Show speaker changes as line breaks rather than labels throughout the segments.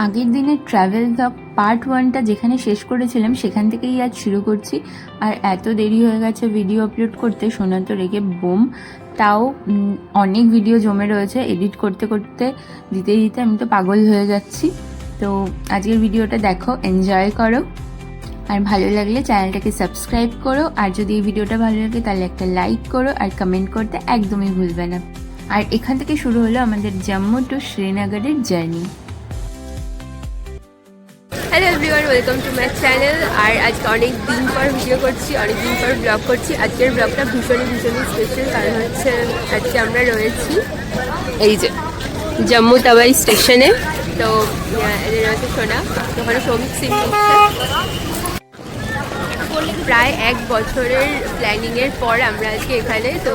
আগের দিনের travel blog part 1টা যেখানে শেষ করেছিলাম সেখান থেকেই আজ শুরু করছি। আর এত দেরি হয়ে গেছে ভিডিও আপলোড করতে, সোনা তো রেগে বোম। তাও অনেক ভিডিও জমে রয়েছে, এডিট করতে করতে দিতে দিতে আমি তো পাগল হয়ে যাচ্ছি। তো আজকের ভিডিওটা দেখো, এনজয় করো, আর ভালো লাগলে চ্যানেলটাকে সাবস্ক্রাইব করো। আর যদি এই ভিডিওটা ভালো লাগে তাহলে একটা লাইক করো আর কমেন্ট করতে একদমই ভুলবে না। আর এখান থেকে শুরু হলো আমাদের জম্মু টু শ্রীনগরের journey.
Hello everyone, welcome to my channel. আর আজকে অনেক দিন পর ভিডিও করছি, অনেক দিন পর ব্লগ করছি। আজকের ব্লগটা ভীষণই স্পেশাল, কারণ হচ্ছে আজকে আমরা রয়েছি এই যে জম্মু তাওয়াই স্টেশনে। তো এদের রয়েছে সোনা, ওখানে শ্রমিক সিং প্রায় 1 বছরের প্ল্যানিংয়ের পর আমরা আজকে এখানে। তো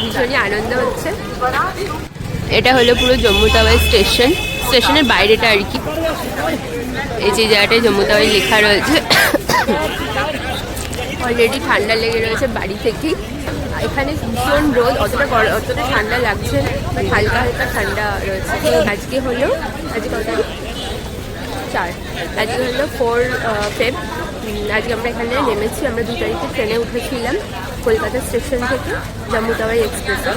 ভীষণই আনন্দ হচ্ছে। এটা হলো পুরো জম্মু তাওয়াই স্টেশনের বাইরেটা আর কি। এই যে জায়গাটায় জম্মু তাওয়াই লেখা রয়েছে। অলরেডি ঠান্ডা লেগে রয়েছে বাড়ি থেকেই। এখানে ভীষণ রোদ, অতটা ঠান্ডা লাগছে না, হালকা হালকা ঠান্ডা রয়েছে। আজকে কত 4, আজকে হলো 4 ফেব। আজকে আমরা এখানে নেমেছি। আমরা 2 তারিখে ট্রেনে উঠেছিলাম কলকাতা স্টেশন থেকে জম্মু তাওয়াই এক্সপ্রেসে।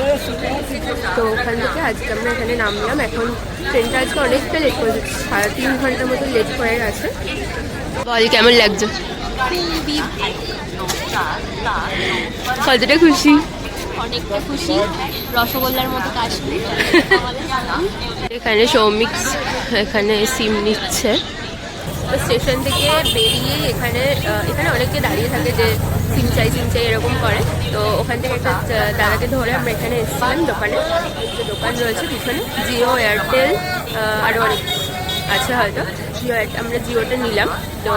তো ওখান থেকে আজকে আমরা এখানে নামলাম। এখন ট্রেনটা আজকে অনেকটা লেট করে দিচ্ছে, 3.5 ঘন্টার মতো লেট করে গেছে। বল কেমন লাগছে? কতটা খুশি?
অনেকটা খুশি, রসগোল্লার মতো কাশ্মীর।
এখানে সৌমিক এখানে সিম নিচ্ছে। তো স্টেশন থেকে বেরিয়ে এখানে অনেকে দাঁড়িয়ে থাকে যে সিম চাই এরকম করে। তো ওখান থেকে একটা দাদাকে ধরে আমরা এখানে এসেছিলাম দোকানে। দোকান রয়েছে পিছনে, জিও, এয়ারটেল, আরও অনেক আছে হয়তো। আমরা জিওটা নিলাম। তো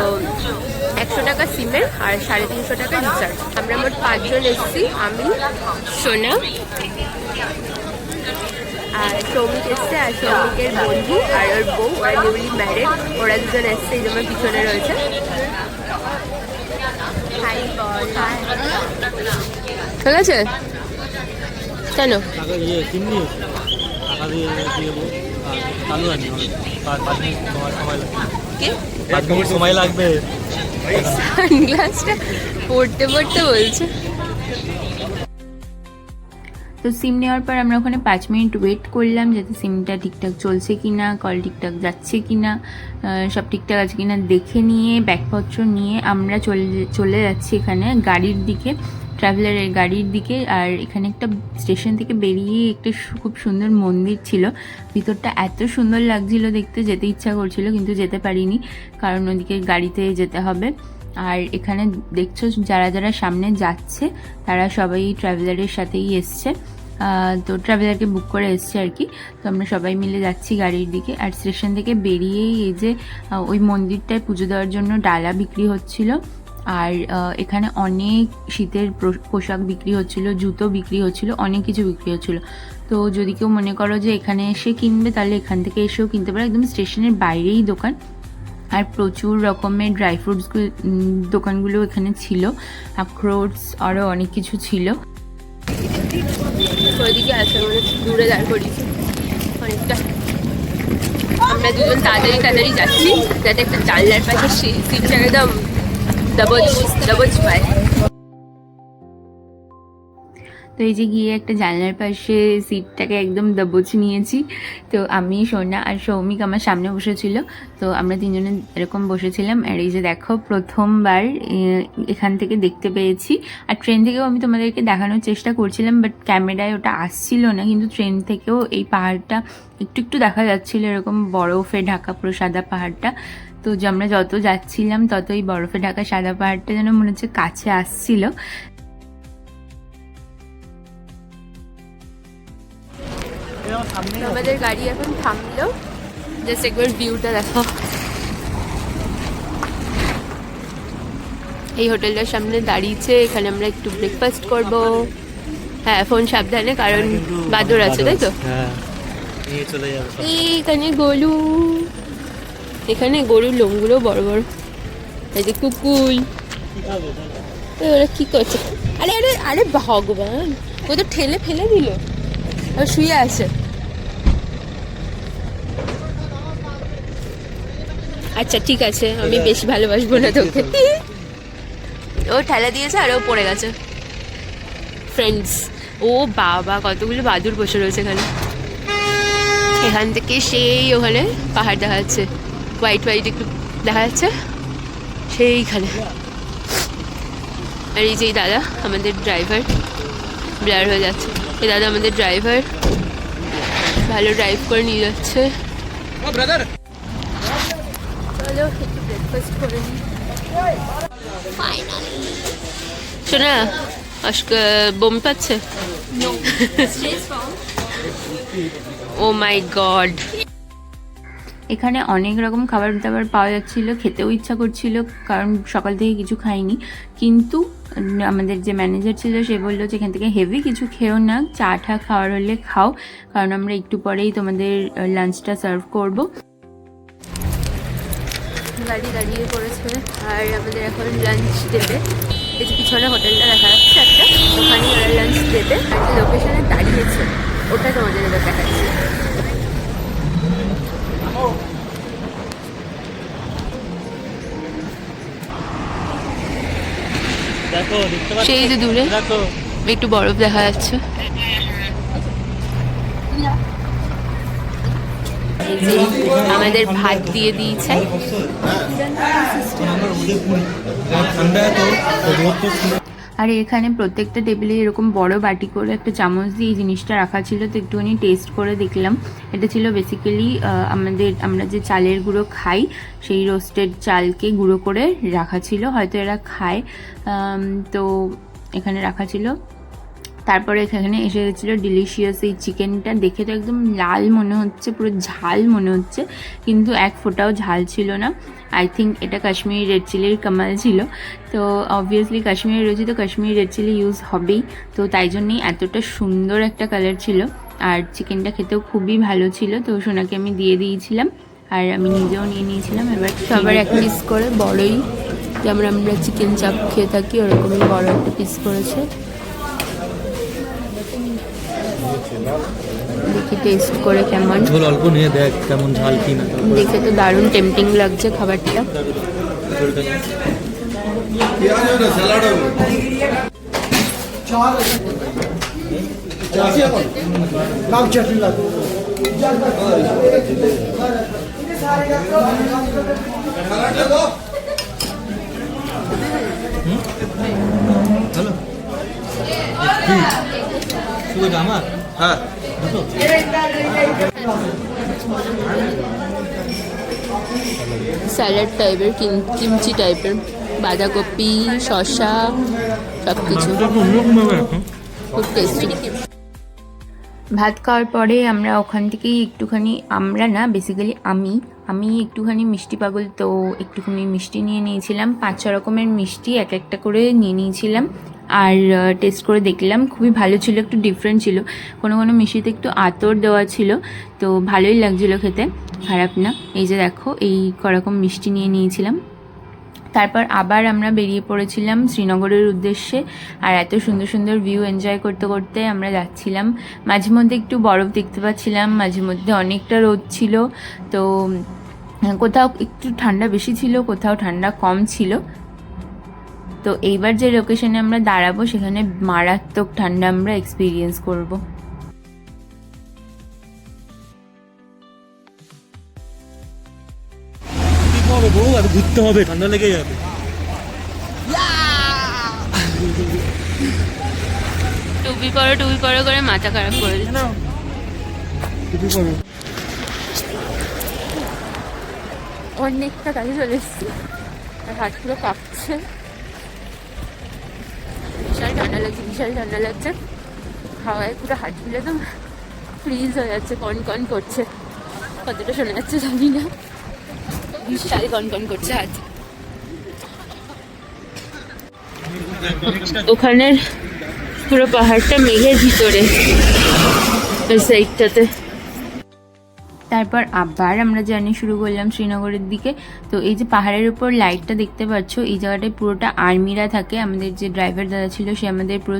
100 টাকা সিমের আর 350 টাকা রিচার্জ। আমরা মোট 5 জন এসেছি, আমি, সোনা আর সৌমিক এসছে, আর সৌমিকের বন্ধু আর ওর বউ, ওরা নিউলি ম্যারেড। ওরা 2জন এসছে, এই জন্য পিছনে রয়েছে। ঠিক আছে, কেন
সময় লাগবে?
সানগ্লাসটা পড়তে বলছে।
তো সিম নেওয়ার পর আমরা ওখানে 5 মিনিট ওয়েট করলাম যাতে সিমটা ঠিকঠাক চলছে কিনা, কল ঠিকঠাক যাচ্ছে কিনা, সব ঠিকঠাক আছে কিনা দেখে নিয়ে ব্যাগপত্র নিয়ে আমরা চলে যাচ্ছি এখানে গাড়ির দিকে, ট্রাভেলারের গাড়ির দিকে। আর এখানে একটা স্টেশন থেকে বেরিয়ে একটা খুব সুন্দর মন্দির ছিল। ভিতরটা এত সুন্দর লাগছিল দেখতে, যেতে ইচ্ছা করছিল কিন্তু যেতে পারিনি, কারণ ওদিকে গাড়িতে যেতে হবে। আর এখানে দেখছো যারা যারা সামনে যাচ্ছে তারা সবাই ট্রাভেলারের সাথেই এসছে। তো ট্রাভেলারকে বুক করে এসছে আর কি। তো আমরা সবাই মিলে যাচ্ছি গাড়ির দিকে। আর স্টেশন থেকে বেরিয়েই এই যে ওই মন্দিরটায় পুজো দেওয়ার জন্য ডালা বিক্রি হচ্ছিল। আর এখানে অনেক শীতের পোশাক বিক্রি হচ্ছিল, জুতো বিক্রি হচ্ছিল, অনেক কিছু বিক্রি হচ্ছিল। তো যদি কেউ মনে করো যে এখানে এসে কিনবে তাহলে এখান থেকে এসেও কিনতে পারো, একদম স্টেশনের বাইরেই দোকান। আর প্রচুর রকমের ড্রাই ফ্রুটস দোকানগুলো এখানে ছিল, আখরোটস আরও অনেক কিছু ছিল।
ওইদিকে আসে মানে দূরে দাঁড় করিয়েছি অনেকটা। আমরা 2জন তাড়াতাড়ি যাচ্ছি যাতে একটা জানলার পাশে সিটটা একদম দবজ পায়।
তো এই যে গিয়ে একটা জানলার পাশে সিটটাকে একদম দবোচ নিয়েছি। তো আমি, সোনা আর সৌমিক আমার সামনে বসেছিল। তো আমরা 3 জনে এরকম বসেছিলাম। আর এই যে দেখো, প্রথমবার এখান থেকে দেখতে পেয়েছি। আর ট্রেন থেকেও আমি তোমাদেরকে দেখানোর চেষ্টা করছিলাম, বাট ক্যামেরায় ওটা আসছিল না, কিন্তু ট্রেন থেকেও এই পাহাড়টা একটু দেখা যাচ্ছিলো, এরকম বরফে ঢাকা পুরো সাদা পাহাড়টা। তো আমরা যত যাচ্ছিলাম তত এই বরফে ঢাকা সাদা পাহাড়টা যেন মনে হচ্ছে কাছে আসছিল।
আমাদের গাড়ি এখন থামলো, জাস্ট একবার ভিউটা দেখো। এই হোটেলটার সামনে দাঁড়িয়েছে, এখানে আমরা একটু ব্রেকফাস্ট করব। হ্যাঁ, ফোন সাবধানে, কারণ বাদর আছে, তাই তো? এখানে গরুর লোমগুলো বড় বড়। এই যে কুকুল, ওরা কি করছে? আরে ভগবান, ও তো ঠেলে ফেলে দিল, শুয়ে আছে। আচ্ছা ঠিক আছে, আমি বেশি ভালোবাসবো না তোকে। ও ঠেলা দিয়েছে আর ও পড়ে গেছে। ফ্রেন্ডস, ও বাবা কতগুলো বাদুর বসে রয়েছে এখানে। এখান থেকে সেই ওখানে পাহাড় দেখা যাচ্ছে, হোয়াইট হোয়াইট একটু দেখা যাচ্ছে সেইখানে। আর এই যে এই দাদা আমাদের ড্রাইভার, ব্লার হয়ে যাচ্ছে, এই দাদা আমাদের ড্রাইভার, ভালো ড্রাইভ করে নিয়ে যাচ্ছে। চলো একটু ব্রেকফাস্ট করে নিই।
ফাইনালি
শোনা বমি পাচ্ছে। ও মাই গড।
এখানে অনেক রকম খাবার দাবার পাওয়া যাচ্ছিল, খেতেও ইচ্ছা করছিল কারণ সকাল থেকে কিছু খাইনি। কিন্তু আমাদের যে ম্যানেজার ছিল সে বললো যে এখান থেকে হেভি কিছু খেও না, চা টা খাওয়ার হলে খাও, কারণ আমরা একটু পরেই তোমাদের লাঞ্চটা সার্ভ করব।
গাড়ি দাঁড়িয়ে পড়েছে আর আমাদের এখন লাঞ্চ দেবে। এই যে পিছনে হোটেলটা দেখা যাচ্ছে একটা, ওখানে ওরা লাঞ্চ দেবে। আর যে লোকেশনে দাঁড়িয়েছে ওটা তোমাদের এবার দেখাচ্ছি।
দেখো দেখতে পাচ্ছ,
সেই যে দূরে
দেখো
একটু বরফ দেখা যাচ্ছে। এই যে আমাদের ভাত দিয়ে দিয়েছে।
আর এখানে প্রত্যেকটা টেবিলে এরকম বড় বাটি করে একটা চামচ দিয়ে এই জিনিসটা রাখা ছিল, তো একটুখানি টেস্ট করে দেখলাম। এটা ছিল বেসিক্যালি আমরা যে চালের গুঁড়ো খাই সেই রোস্টেড চালকে গুঁড়ো করে রাখা ছিল, হয়তো এরা খায়, তো এখানে রাখা ছিল। তারপরে এখানে এসে গেছিলো ডিলিশিয়াস এই চিকেনটা। দেখে তো একদম লাল মনে হচ্ছে, পুরো ঝাল মনে হচ্ছে, কিন্তু এক ফোঁটাও ঝাল ছিল না। আই থিঙ্ক এটা কাশ্মীরি রেড চিলির কামাল ছিল। তো অবভিয়াসলি কাশ্মীরি রয়েছে তো কাশ্মীরি রেড চিলি ইউজ হবেই, তো তাই জন্যই এতটা সুন্দর একটা কালার ছিল। আর চিকেনটা খেতেও খুবই ভালো ছিল, তো সোনাকে আমি দিয়ে দিয়েছিলাম আর আমি নিজেও নিয়ে নিয়েছিলাম। এবার
সবার এক পিস করে বড়ই, যেমন আমরা চিকেন চাপ খেয়ে থাকি ওরকমই বড় একটা পিস করেছে। দেখি টেস্ট করে কেমন।
ঝোল অল্প নিয়ে দেখ কেমন ঝাল কি না।
দেখে তো দারুণ টেম্পটিং লাগছে খাবারটা।
হ্যালো শুধু আমার, হ্যাঁ
স্যালাড টাইপের, কিমচি টাইপের, বাঁধাকপি, শসা সব কিছু, খুব টেস্টি।
ভাত খাওয়ার পরে আমরা ওখান থেকেই একটুখানি, আমরা না বেসিক্যালি আমি একটুখানি মিষ্টি পাগল, তো একটুখানি মিষ্টি নিয়ে নিয়েছিলাম। 5-6 রকমের মিষ্টি এক একটা করে নিয়ে নিয়েছিলাম আর টেস্ট করে দেখলাম, খুবই ভালো ছিল, একটু ডিফারেন্ট ছিল। কোনো কোনো মিষ্টিতে একটু আতর দেওয়া ছিল, তো ভালোই লাগছিলো খেতে, খারাপ না। এই যে দেখো এই করকম মিষ্টি নিয়ে নিয়েছিলাম। তারপর আবার আমরা বেরিয়ে পড়েছিলাম শ্রীনগরের উদ্দেশ্যে। আর এত সুন্দর সুন্দর ভিউ এনজয় করতে করতে আমরা যাচ্ছিলাম। মাঝে মধ্যে একটু বরফ দেখতে পাচ্ছিলাম, মাঝে মধ্যে অনেকটা রোদ ছিল, তো কোথাও একটু ঠান্ডা বেশি ছিল, কোথাও ঠান্ডা কম ছিল। তো এইবার যে লোকেশনে আমরা দাঁড়াবো সেখানে মারাত্মক ঠান্ডা আমরা এক্সপিরিয়েন্স করব।
বউ আর ঘুরতে হবে, ঠান্ডা লেগে যাবে।
টুপি পরো করে মাথা খারাপ করে দিচ্ছে। অনেকটা কাছে চলে এসেছি আর হাত পুরো কাঁপছে। বিশাল ঠান্ডা লাগছে, হাওয়ায় পুরো হাত গুলো তো ফ্রিজ হয়ে যাচ্ছে, কন করছে। কতটা শোনা যাচ্ছে জানি না, বিশাল কন করছে হাত। ওখানের পুরো পাহাড়টা মেঘের ভিতরে ওই সাইডটাতে।
তারপর আবার আমরা জার্নি শুরু করলাম শ্রীনগরের দিকে। তো এই যে পাহাড়ের উপর লাইটটা দেখতে পাচ্ছ, এই জায়গাটায় পুরোটা আর্মিরা থাকে। আমাদের যে ড্রাইভার দাদা ছিল সে আমাদের পুরো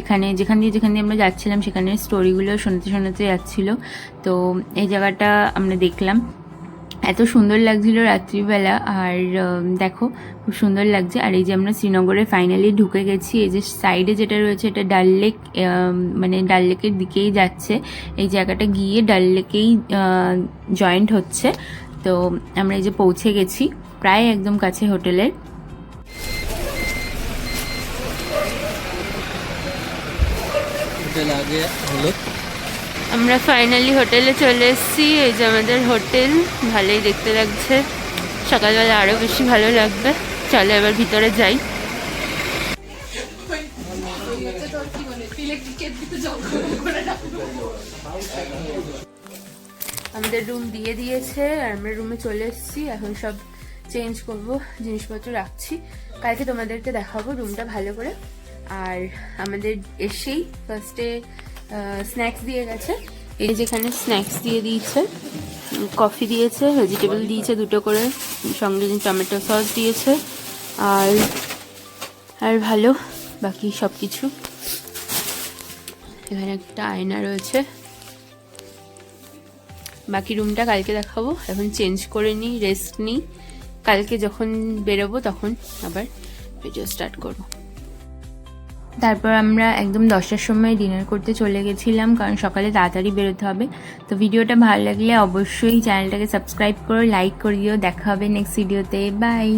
এখানে যেখান দিয়ে আমরা যাচ্ছিলাম সেখানের স্টোরিগুলো শোনাতে যাচ্ছিল। তো এই জায়গাটা আমরা দেখলাম, এত সুন্দর লাগছিল রাত্রিবেলা। আর দেখো খুব সুন্দর লাগছে। আর এই যে আমরা শ্রীনগরে ফাইনালি ঢুকে গেছি। এই যে সাইডে যেটা রয়েছে এটা ডাল লেক, মানে ডাল লেকের দিকেই যাচ্ছে। এই জায়গাটা গিয়ে ডাল লেকেই জয়েন্ট হচ্ছে। তো আমরা এই যে পৌঁছে গেছি প্রায় একদম কাছে হোটেলের।
হোটেল আগে হলো,
আমরা ফাইনালি হোটেলে চলে এসেছি। এই যে আমাদের হোটেল, ভালোই দেখতে লাগছে। সকালবেলা আরও বেশি ভালো লাগবে। চলো এবার ভিতরে যাই। আমাদের রুম দিয়ে দিয়েছে আর আমরা রুমে চলে এসেছি। এখন সব চেঞ্জ করব, জিনিসপত্র রাখছি, কালকে তোমাদেরকে দেখাবো রুমটা ভালো করে। আর আমাদের এসেই ফার্স্টে স্ন্যাক্স দিয়ে গেছে। এই যেখানে স্ন্যাক্স দিয়ে দিয়েছে, কফি দিয়েছে, ভেজিটেবল দিয়েছে 2টো করে, সঙ্গে টমেটো সস দিয়েছে। আর ভালো বাকি সব কিছু। এখানে একটা আয়না রয়েছে। বাকি রুমটা কালকে দেখাবো। এখন চেঞ্জ করে নিই, রেস্ট নিই, কালকে যখন বেরোবো তখন আবার ভিডিও স্টার্ট করবো। তারপর আমরা একদম 10টার সময় ডিনার করতে চলে গেছিলাম, কারণ সকালে তাড়াতাড়ি বেরোতে হবে। তো ভিডিওটা ভালো লাগলে অবশ্যই চ্যানেলটাকে সাবস্ক্রাইব করো, লাইক করে দিও। দেখা হবে নেক্সট ভিডিওতে। বাই।